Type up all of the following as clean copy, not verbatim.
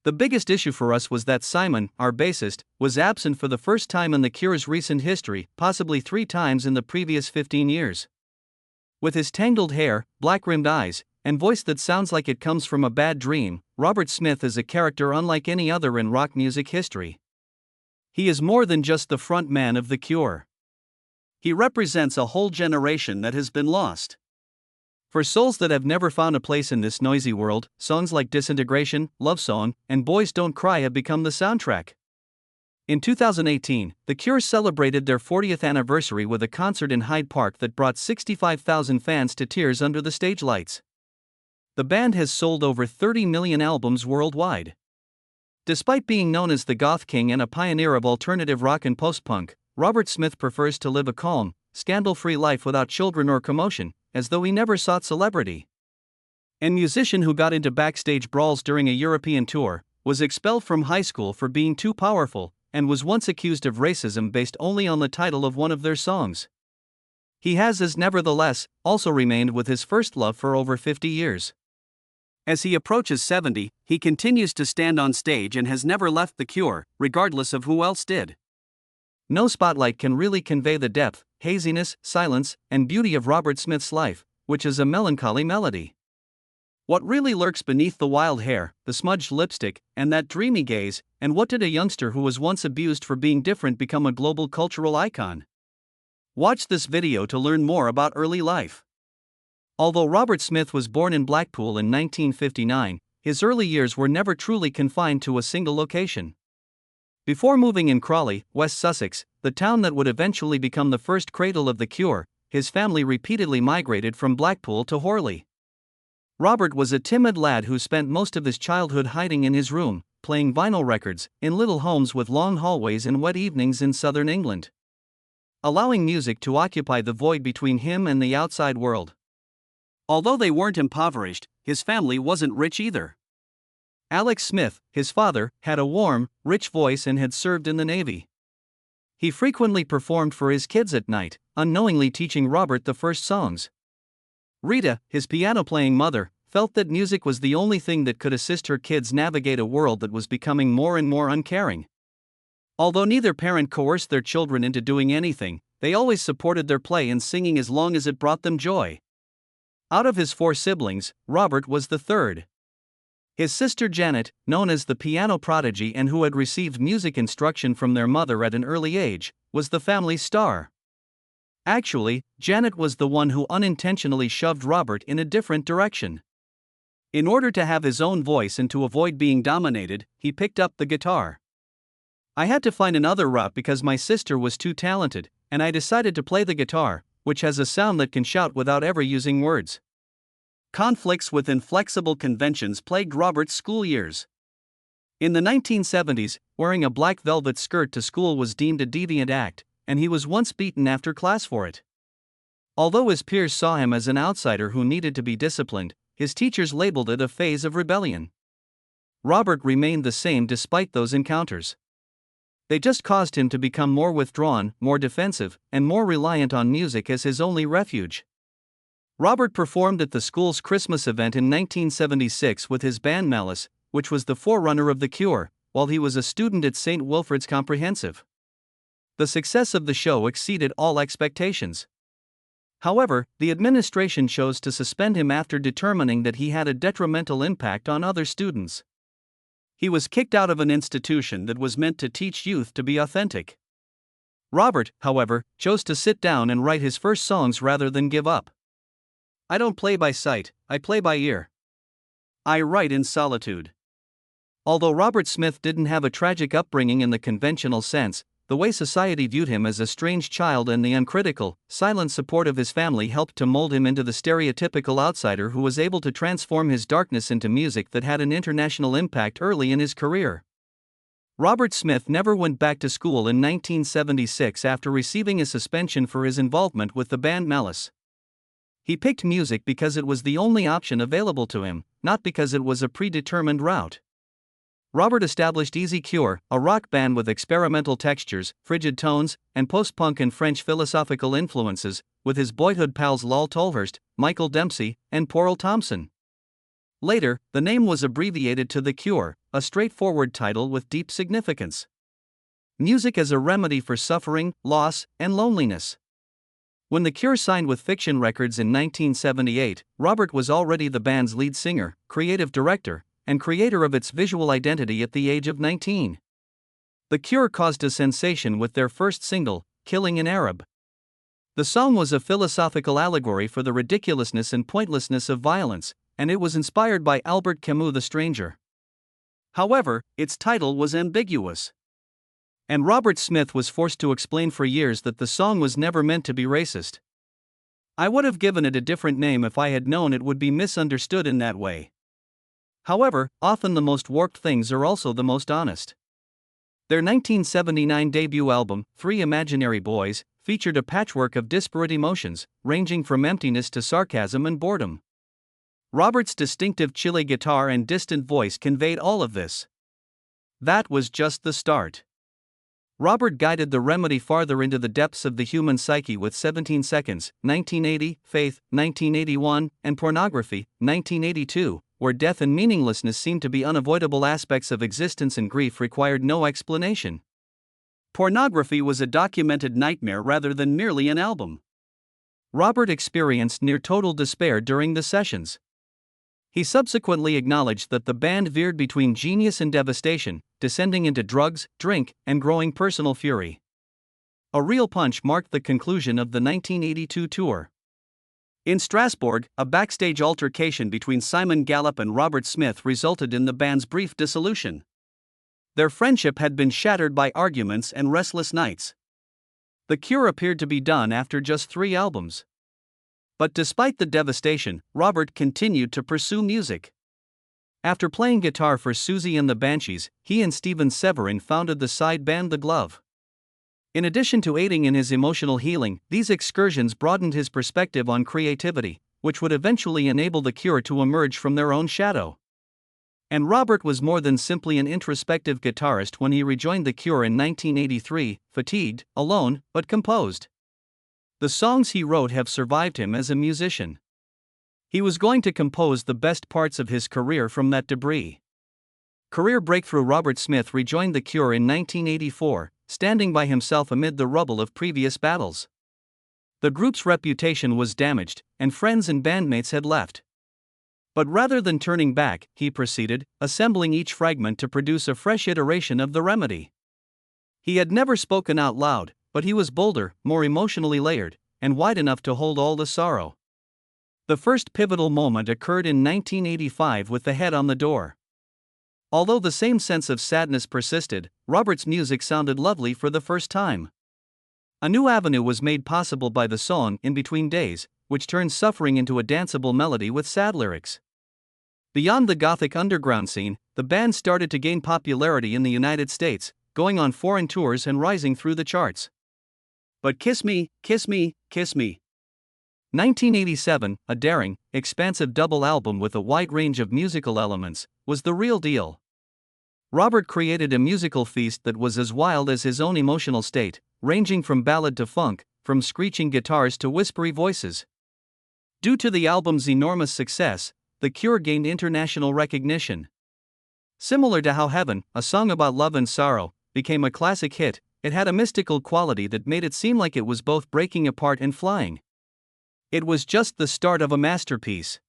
The biggest issue for us was that Simon, our bassist, was absent for the first time in The Cure's recent history, possibly 3 times in the previous 15 years. With his tangled hair, black-rimmed eyes, and voice that sounds like it comes from a bad dream, Robert Smith is a character unlike any other in rock music history. He is more than just the front man of The Cure. He represents a whole generation that has been lost. For souls that have never found a place in this noisy world, songs like Disintegration, Love Song, and Boys Don't Cry have become the soundtrack. In 2018, The Cure celebrated their 40th anniversary with a concert in Hyde Park that brought 65,000 fans to tears under the stage lights. The band has sold over 30 million albums worldwide. Despite being known as the Goth King and a pioneer of alternative rock and post-punk, Robert Smith prefers to live a calm, scandal-free life without children or commotion, as though he never sought celebrity. A musician who got into backstage brawls during a European tour, was expelled from high school for being too powerful, and was once accused of racism based only on the title of one of their songs. He has nevertheless also remained with his first love for over 50 years. As he approaches 70, he continues to stand on stage and has never left The Cure, regardless of who else did. No spotlight can really convey the depth, haziness, silence, and beauty of Robert Smith's life, which is a melancholy melody. What really lurks beneath the wild hair, the smudged lipstick, and that dreamy gaze, and what did a youngster who was once abused for being different become a global cultural icon? Watch this video to learn more about early life. Although Robert Smith was born in Blackpool in 1959, his early years were never truly confined to a single location. Before moving in Crawley, West Sussex, the town that would eventually become the first cradle of The Cure, his family repeatedly migrated from Blackpool to Horley. Robert was a timid lad who spent most of his childhood hiding in his room, playing vinyl records, in little homes with long hallways and wet evenings in southern England, allowing music to occupy the void between him and the outside world. Although they weren't impoverished, his family wasn't rich either. Alex Smith, his father, had a warm, rich voice and had served in the Navy. He frequently performed for his kids at night, unknowingly teaching Robert the first songs. Rita, his piano-playing mother, felt that music was the only thing that could assist her kids navigate a world that was becoming more and more uncaring. Although neither parent coerced their children into doing anything, they always supported their play and singing as long as it brought them joy. Out of his 4 siblings, Robert was the third. His sister Janet, known as the piano prodigy and who had received music instruction from their mother at an early age, was the family's star. Actually, Janet was the one who unintentionally shoved Robert in a different direction. In order to have his own voice and to avoid being dominated, he picked up the guitar. I had to find another route because my sister was too talented, and I decided to play the guitar, which has a sound that can shout without ever using words. Conflicts with inflexible conventions plagued Robert's school years. In the 1970s, wearing a black velvet skirt to school was deemed a deviant act, and he was once beaten after class for it. Although his peers saw him as an outsider who needed to be disciplined, his teachers labeled it a phase of rebellion. Robert remained the same despite those encounters. They just caused him to become more withdrawn, more defensive, and more reliant on music as his only refuge. Robert performed at the school's Christmas event in 1976 with his band Malice, which was the forerunner of The Cure, while he was a student at St. Wilfrid's Comprehensive. The success of the show exceeded all expectations. However, the administration chose to suspend him after determining that he had a detrimental impact on other students. He was kicked out of an institution that was meant to teach youth to be authentic. Robert, however, chose to sit down and write his first songs rather than give up. I don't play by sight, I play by ear. I write in solitude. Although Robert Smith didn't have a tragic upbringing in the conventional sense, the way society viewed him as a strange child and the uncritical, silent support of his family helped to mold him into the stereotypical outsider who was able to transform his darkness into music that had an international impact early in his career. Robert Smith never went back to school in 1976 after receiving a suspension for his involvement with the band Malice. He picked music because it was the only option available to him, not because it was a predetermined route. Robert established Easy Cure, a rock band with experimental textures, frigid tones, and post-punk and French philosophical influences, with his boyhood pals Lol Tolhurst, Michael Dempsey, and Porel Thompson. Later, the name was abbreviated to The Cure, a straightforward title with deep significance. Music as a remedy for suffering, loss, and loneliness. When The Cure signed with Fiction Records in 1978, Robert was already the band's lead singer, creative director, and creator of its visual identity at the age of 19. The Cure caused a sensation with their first single, Killing an Arab. The song was a philosophical allegory for the ridiculousness and pointlessness of violence, and it was inspired by Albert Camus' The Stranger. However, its title was ambiguous. And Robert Smith was forced to explain for years that the song was never meant to be racist. I would have given it a different name if I had known it would be misunderstood in that way. However, often the most warped things are also the most honest. Their 1979 debut album, Three Imaginary Boys, featured a patchwork of disparate emotions, ranging from emptiness to sarcasm and boredom. Robert's distinctive Chile guitar and distant voice conveyed all of this. That was just the start. Robert guided the remedy farther into the depths of the human psyche with 17 Seconds, 1980, Faith, 1981, and Pornography, 1982, where death and meaninglessness seemed to be unavoidable aspects of existence and grief required no explanation. Pornography was a documented nightmare rather than merely an album. Robert experienced near total despair during the sessions. He subsequently acknowledged that the band veered between genius and devastation, descending into drugs, drink, and growing personal fury. A real punch marked the conclusion of the 1982 tour. In Strasbourg, a backstage altercation between Simon Gallup and Robert Smith resulted in the band's brief dissolution. Their friendship had been shattered by arguments and restless nights. The Cure appeared to be done after just 3 albums. But despite the devastation, Robert continued to pursue music. After playing guitar for Susie and the Banshees, he and Steven Severin founded the side band The Glove. In addition to aiding in his emotional healing, these excursions broadened his perspective on creativity, which would eventually enable The Cure to emerge from their own shadow. And Robert was more than simply an introspective guitarist when he rejoined The Cure in 1983, fatigued, alone, but composed. The songs he wrote have survived him as a musician. He was going to compose the best parts of his career from that debris. Career breakthrough Robert Smith rejoined The Cure in 1984, standing by himself amid the rubble of previous battles. The group's reputation was damaged, and friends and bandmates had left. But rather than turning back, he proceeded, assembling each fragment to produce a fresh iteration of The Remedy. He had never spoken out loud, but he was bolder, more emotionally layered, and wide enough to hold all the sorrow. The first pivotal moment occurred in 1985 with The Head on the Door. Although the same sense of sadness persisted, Robert's music sounded lovely for the first time. A new avenue was made possible by the song In Between Days, which turned suffering into a danceable melody with sad lyrics. Beyond the Gothic underground scene, the band started to gain popularity in the United States, going on foreign tours and rising through the charts. But Kiss Me, Kiss Me, Kiss Me. 1987, a daring, expansive double album with a wide range of musical elements, was the real deal. Robert created a musical feast that was as wild as his own emotional state, ranging from ballad to funk, from screeching guitars to whispery voices. Due to the album's enormous success, The Cure gained international recognition. Similar to how Heaven, a song about love and sorrow, became a classic hit, it had a mystical quality that made it seem like it was both breaking apart and flying. It was just the start of a masterpiece.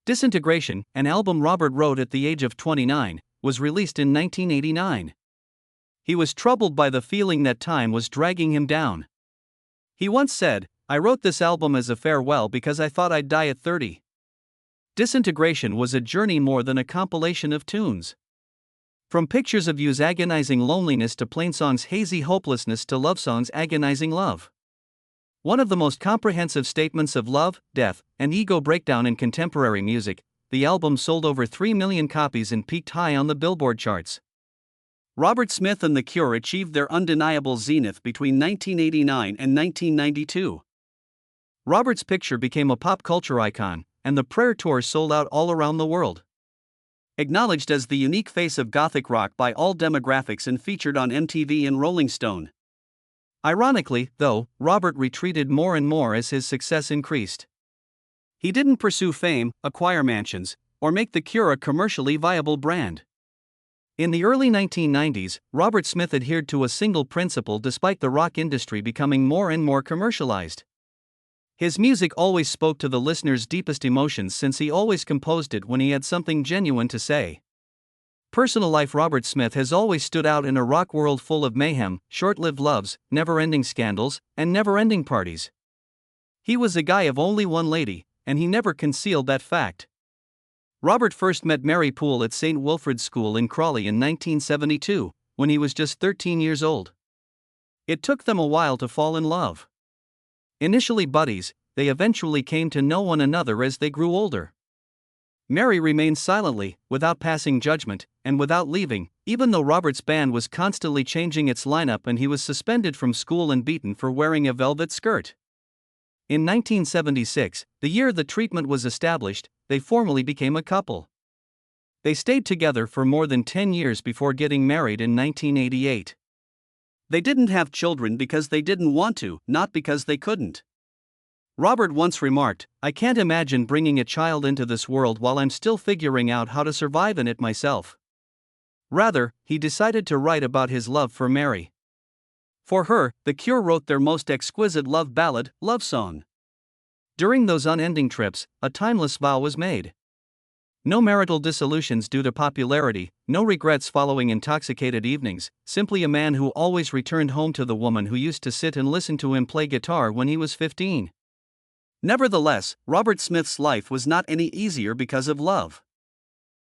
Disintegration, an album Robert wrote at the age of 29, was released in 1989. He was troubled by the feeling that time was dragging him down. He once said, "I wrote this album as a farewell because I thought I'd die at 30. Disintegration was a journey more than a compilation of tunes. From Pictures of You's agonizing loneliness to Plainsong's hazy hopelessness to Lovesong's agonizing love. One of the most comprehensive statements of love, death, and ego breakdown in contemporary music, the album sold over 3 million copies and peaked high on the Billboard charts. Robert Smith and The Cure achieved their undeniable zenith between 1989 and 1992. Robert's picture became a pop culture icon, and the Prayer Tour sold out all around the world. Acknowledged as the unique face of Gothic rock by all demographics and featured on MTV and Rolling Stone. Ironically, though, Robert retreated more and more as his success increased. He didn't pursue fame, acquire mansions, or make The Cure a commercially viable brand. In the early 1990s, Robert Smith adhered to a single principle despite the rock industry becoming more and more commercialized. His music always spoke to the listener's deepest emotions since he always composed it when he had something genuine to say. Personal life: Robert Smith has always stood out in a rock world full of mayhem, short-lived loves, never-ending scandals, and never-ending parties. He was a guy of only one lady, and he never concealed that fact. Robert first met Mary Poole at St. Wilfrid's School in Crawley in 1972, when he was just 13 years old. It took them a while to fall in love. Initially buddies, they eventually came to know one another as they grew older. Mary remained silently, without passing judgment, and without leaving, even though Robert's band was constantly changing its lineup and he was suspended from school and beaten for wearing a velvet skirt. In 1976, the year the treatment was established, they formally became a couple. They stayed together for more than 10 years before getting married in 1988. They didn't have children because they didn't want to, not because they couldn't. Robert once remarked, "I can't imagine bringing a child into this world while I'm still figuring out how to survive in it myself." Rather, he decided to write about his love for Mary. For her, The Cure wrote their most exquisite love ballad, Love Song. During those unending trips, a timeless vow was made. No marital dissolutions due to popularity, no regrets following intoxicated evenings, simply a man who always returned home to the woman who used to sit and listen to him play guitar when he was 15. Nevertheless, Robert Smith's life was not any easier because of love.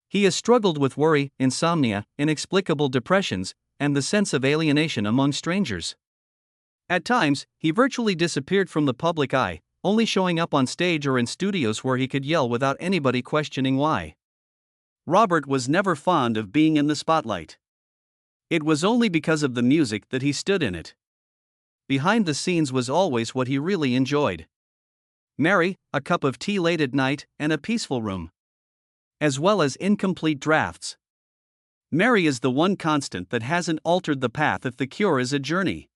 He has struggled with worry, insomnia, inexplicable depressions, and the sense of alienation among strangers. At times, he virtually disappeared from the public eye, only showing up on stage or in studios where he could yell without anybody questioning why. Robert was never fond of being in the spotlight. It was only because of the music that he stood in it. Behind the scenes was always what he really enjoyed: Mary, a cup of tea late at night, and a peaceful room. As well as incomplete drafts. Mary is the one constant that hasn't altered the path of The Cure as a journey.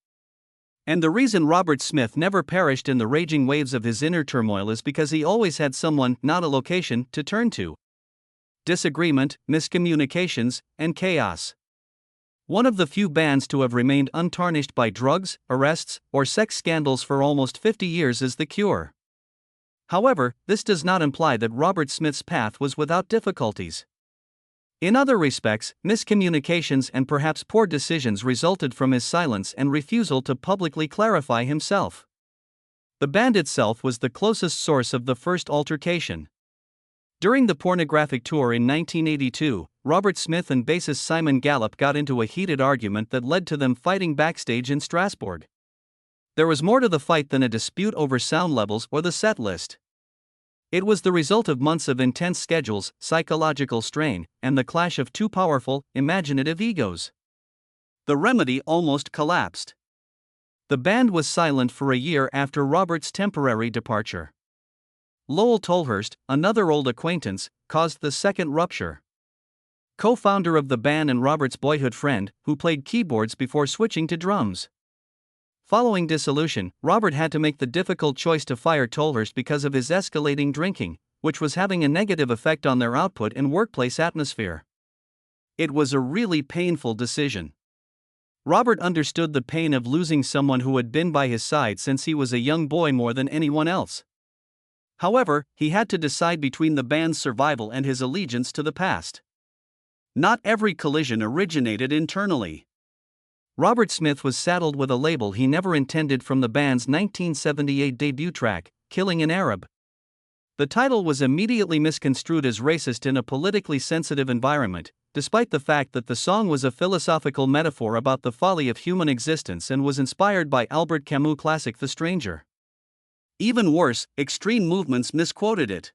And the reason Robert Smith never perished in the raging waves of his inner turmoil is because he always had someone, not a location, to turn to. Disagreement, miscommunications, and chaos. One of the few bands to have remained untarnished by drugs, arrests, or sex scandals for almost 50 years is The Cure. However, this does not imply that Robert Smith's path was without difficulties. In other respects, miscommunications and perhaps poor decisions resulted from his silence and refusal to publicly clarify himself. The band itself was the closest source of the first altercation. During the Pornographic tour in 1982, Robert Smith and bassist Simon Gallup got into a heated argument that led to them fighting backstage in Strasbourg. There was more to the fight than a dispute over sound levels or the set list. It was the result of months of intense schedules, psychological strain, and the clash of two powerful, imaginative egos. The Remedy almost collapsed. The band was silent for a year after Robert's temporary departure. Lowell Tolhurst, another old acquaintance, caused the second rupture. Co-founder of the band and Robert's boyhood friend, who played keyboards before switching to drums. Following dissolution, Robert had to make the difficult choice to fire Tolhurst because of his escalating drinking, which was having a negative effect on their output and workplace atmosphere. It was a really painful decision. Robert understood the pain of losing someone who had been by his side since he was a young boy more than anyone else. However, he had to decide between the band's survival and his allegiance to the past. Not every collision originated internally. Robert Smith was saddled with a label he never intended from the band's 1978 debut track, Killing an Arab. The title was immediately misconstrued as racist in a politically sensitive environment, despite the fact that the song was a philosophical metaphor about the folly of human existence and was inspired by Albert Camus' classic The Stranger. Even worse, extreme movements misquoted it.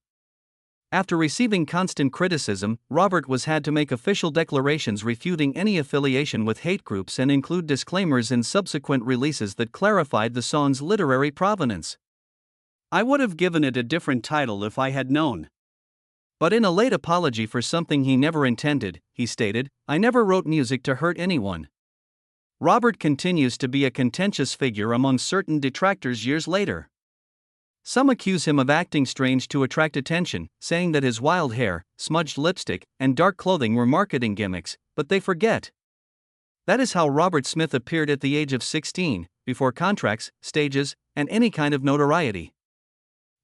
After receiving constant criticism, Robert had to make official declarations refuting any affiliation with hate groups and include disclaimers in subsequent releases that clarified the song's literary provenance. "I would have given it a different title if I had known." But in a late apology for something he never intended, he stated, "I never wrote music to hurt anyone." Robert continues to be a contentious figure among certain detractors years later. Some accuse him of acting strange to attract attention, saying that his wild hair, smudged lipstick, and dark clothing were marketing gimmicks, but they forget. That is how Robert Smith appeared at the age of 16, before contracts, stages, and any kind of notoriety.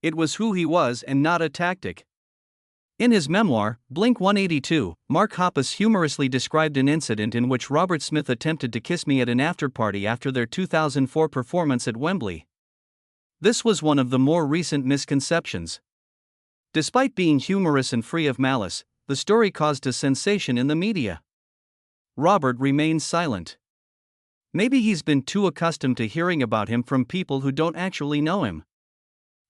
It was who he was and not a tactic. In his memoir, Blink-182, Mark Hoppus humorously described an incident in which Robert Smith attempted to kiss me at an after-party after their 2004 performance at Wembley. This was one of the more recent misconceptions. Despite being humorous and free of malice, the story caused a sensation in the media. Robert remains silent. Maybe he's been too accustomed to hearing about him from people who don't actually know him.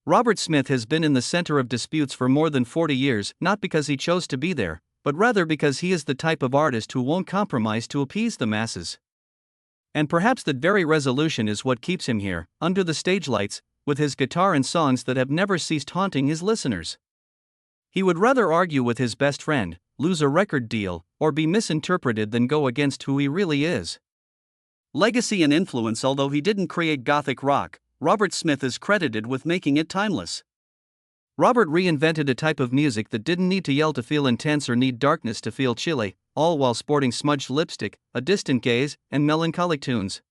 Robert Smith has been in the center of disputes for more than 40 years, not because he chose to be there, but rather because he is the type of artist who won't compromise to appease the masses. And perhaps that very resolution is what keeps him here, under the stage lights, with his guitar and songs that have never ceased haunting his listeners. He would rather argue with his best friend, lose a record deal, or be misinterpreted than go against who he really is. Legacy and influence. Although he didn't create gothic rock, Robert Smith is credited with making it timeless. Robert reinvented a type of music that didn't need to yell to feel intense or need darkness to feel chilly, all while sporting smudged lipstick, a distant gaze, and melancholic tunes.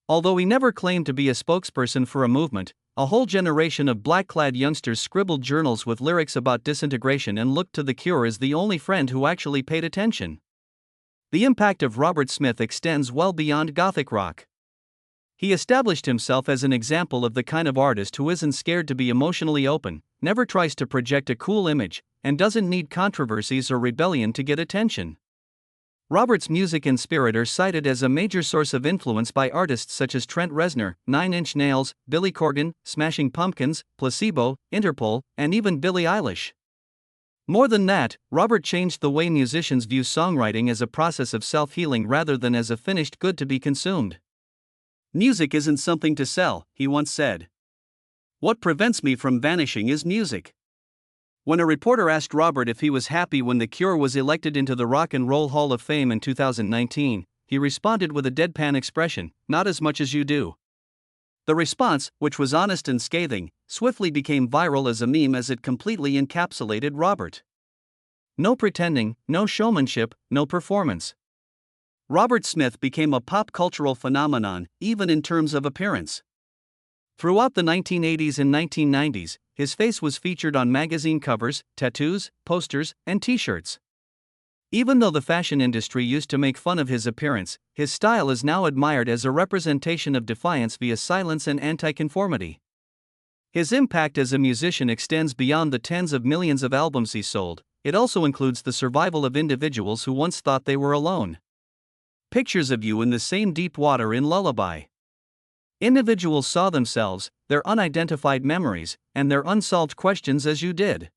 Although he never claimed to be a spokesperson for a movement, a whole generation of black-clad youngsters scribbled journals with lyrics about disintegration and looked to The Cure as the only friend who actually paid attention. The impact of Robert Smith extends well beyond gothic rock. He established himself as an example of the kind of artist who isn't scared to be emotionally open, never tries to project a cool image, and doesn't need controversies or rebellion to get attention. Robert's music and spirit are cited as a major source of influence by artists such as Trent Reznor, Nine Inch Nails, Billy Corgan, Smashing Pumpkins, Placebo, Interpol, and even Billie Eilish. More than that, Robert changed the way musicians view songwriting as a process of self-healing rather than as a finished good to be consumed. "Music isn't something to sell," he once said. "What prevents me from vanishing is music." When a reporter asked Robert if he was happy when The Cure was elected into the Rock and Roll Hall of Fame in 2019, he responded with a deadpan expression, "Not as much as you do." The response, which was honest and scathing, swiftly became viral as a meme as it completely encapsulated Robert. No pretending, no showmanship, no performance. Robert Smith became a pop cultural phenomenon, even in terms of appearance. Throughout the 1980s and 1990s, his face was featured on magazine covers, tattoos, posters, and t-shirts. Even though the fashion industry used to make fun of his appearance, his style is now admired as a representation of defiance via silence and anti-conformity. His impact as a musician extends beyond the tens of millions of albums he sold. It also includes the survival of individuals who once thought they were alone. Pictures of you in the same deep water in Lullaby. Individuals saw themselves, their unidentified memories, and their unsolved questions as you did.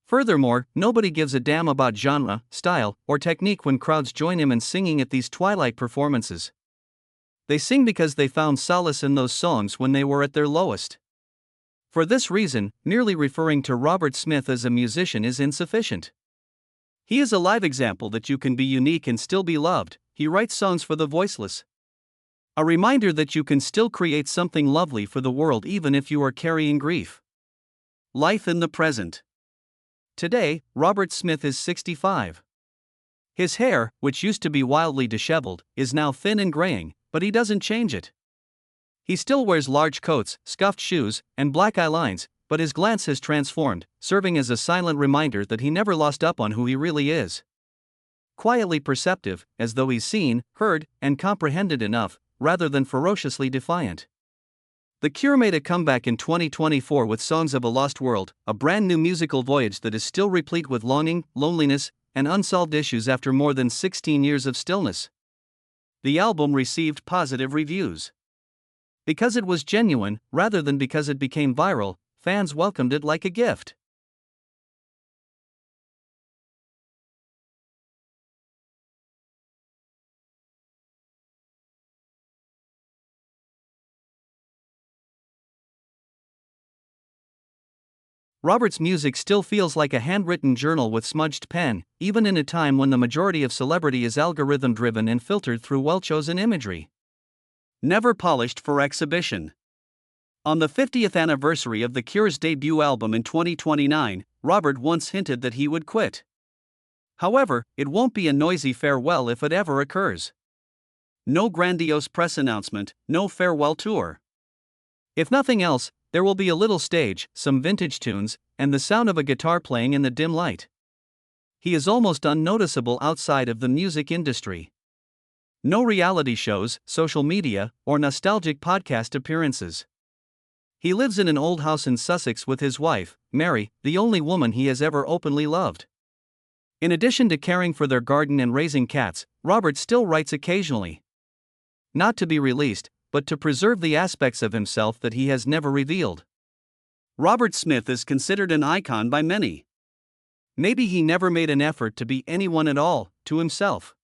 Furthermore, nobody gives a damn about genre, style, or technique when crowds join him in singing at these twilight performances. They sing because they found solace in those songs when they were at their lowest. For this reason, merely referring to Robert Smith as a musician is insufficient. He is a live example that you can be unique and still be loved. He writes songs for the voiceless. A reminder that you can still create something lovely for the world even if you are carrying grief. Life in the present. Today, Robert Smith is 65. His hair, which used to be wildly disheveled, is now thin and graying, but he doesn't change it. He still wears large coats, scuffed shoes, and black eyelines, but his glance has transformed, serving as a silent reminder that he never lost up on who he really is. Quietly perceptive, as though he's seen, heard, and comprehended enough, rather than ferociously defiant. The Cure made a comeback in 2024 with Songs of a Lost World, a brand new musical voyage that is still replete with longing, loneliness, and unsolved issues after more than 16 years of stillness. The album received positive reviews. Because it was genuine, rather than because it became viral, fans welcomed it like a gift. Robert's music still feels like a handwritten journal with smudged pen, even in a time when the majority of celebrity is algorithm-driven and filtered through well-chosen imagery. Never polished for exhibition. On the 50th anniversary of The Cure's debut album in 2029, Robert once hinted that he would quit. However, it won't be a noisy farewell if it ever occurs. No grandiose press announcement, no farewell tour. If nothing else, there will be a little stage, some vintage tunes, and the sound of a guitar playing in the dim light. He is almost unnoticeable outside of the music industry. No reality shows, social media, or nostalgic podcast appearances. He lives in an old house in Sussex with his wife, Mary, the only woman he has ever openly loved. In addition to caring for their garden and raising cats, Robert still writes occasionally. Not to be released, but to preserve the aspects of himself that he has never revealed. Robert Smith is considered an icon by many. Maybe he never made an effort to be anyone at all, to himself.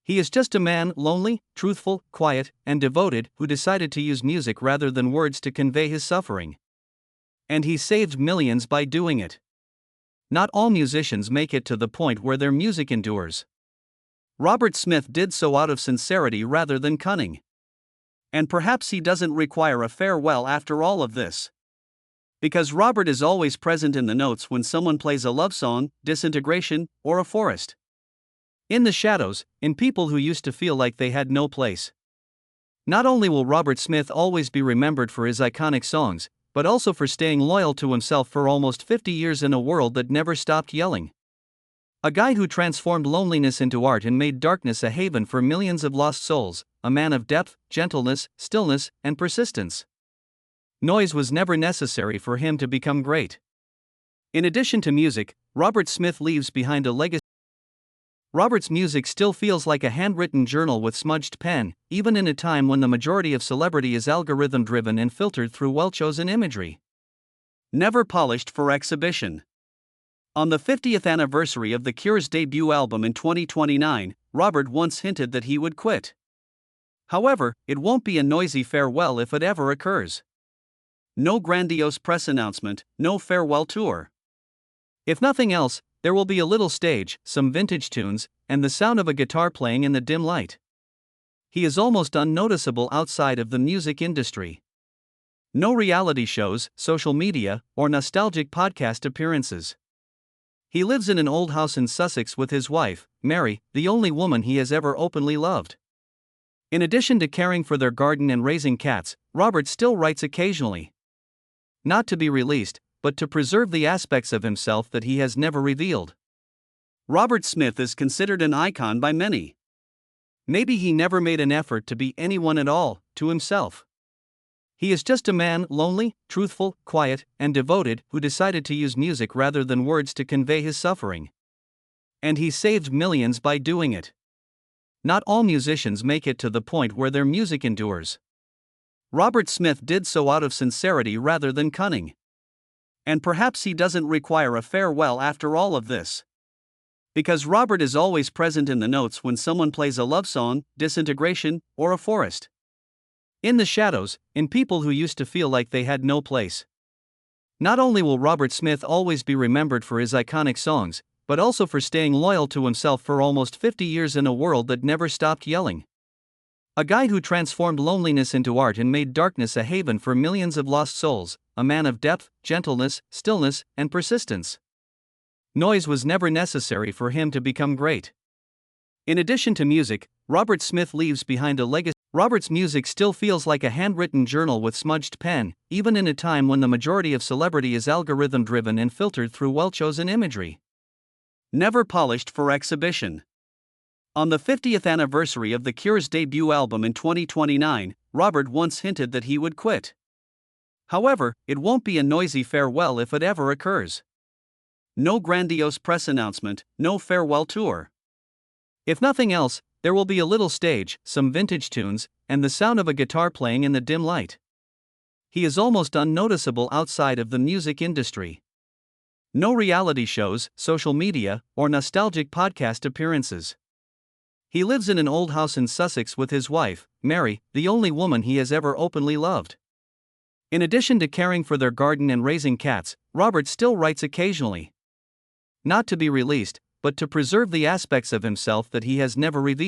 He is just a man, lonely, truthful, quiet, and devoted, who decided to use music rather than words to convey his suffering. And he saved millions by doing it. Not all musicians make it to the point where their music endures. Robert Smith did so out of sincerity rather than cunning. And perhaps he doesn't require a farewell after all of this. Because Robert is always present in the notes when someone plays a love song, Disintegration, or A Forest. In the shadows, in people who used to feel like they had no place. Not only will Robert Smith always be remembered for his iconic songs, but also for staying loyal to himself for almost 50 years in a world that never stopped yelling. A guy who transformed loneliness into art and made darkness a haven for millions of lost souls, a man of depth, gentleness, stillness, and persistence. Noise was never necessary for him to become great. In addition to music, Robert Smith leaves behind a legacy. Robert's music still feels like a handwritten journal with smudged pen, even in a time when the majority of celebrity is algorithm-driven and filtered through well-chosen imagery. Never polished for exhibition. On the 50th anniversary of The Cure's debut album in 2029, Robert once hinted that he would quit. However, it won't be a noisy farewell if it ever occurs. No grandiose press announcement, no farewell tour. If nothing else, there will be a little stage, some vintage tunes, and the sound of a guitar playing in the dim light. He is almost unnoticeable outside of the music industry. No reality shows, social media, or nostalgic podcast appearances. He lives in an old house in Sussex with his wife, Mary, the only woman he has ever openly loved. In addition to caring for their garden and raising cats, Robert still writes occasionally. Not to be released, but to preserve the aspects of himself that he has never revealed. Robert Smith is considered an icon by many. Maybe he never made an effort to be anyone at all, to himself. He is just a man, lonely, truthful, quiet, and devoted, who decided to use music rather than words to convey his suffering. And he saved millions by doing it. Not all musicians make it to the point where their music endures. Robert Smith did so out of sincerity rather than cunning. And perhaps he doesn't require a farewell after all of this. Because Robert is always present in the notes when someone plays a love song, Disintegration, or A Forest. In the shadows, in people who used to feel like they had no place. Not only will Robert Smith always be remembered for his iconic songs, but also for staying loyal to himself for almost 50 years in a world that never stopped yelling. A guy who transformed loneliness into art and made darkness a haven for millions of lost souls, a man of depth, gentleness, stillness, and persistence. Noise was never necessary for him to become great. In addition to music, Robert Smith leaves behind a legacy. Robert's music still feels like a handwritten journal with smudged pen, even in a time when the majority of celebrity is algorithm-driven and filtered through well-chosen imagery. Never polished for exhibition. On the 50th anniversary of The Cure's debut album in 2029, Robert once hinted that he would quit. However, it won't be a noisy farewell if it ever occurs. No grandiose press announcement, no farewell tour. If nothing else, there will be a little stage, some vintage tunes, and the sound of a guitar playing in the dim light. He is almost unnoticeable outside of the music industry. No reality shows, social media, or nostalgic podcast appearances. He lives in an old house in Sussex with his wife, Mary, the only woman he has ever openly loved. In addition to caring for their garden and raising cats, Robert still writes occasionally. Not to be released, but to preserve the aspects of himself that he has never revealed.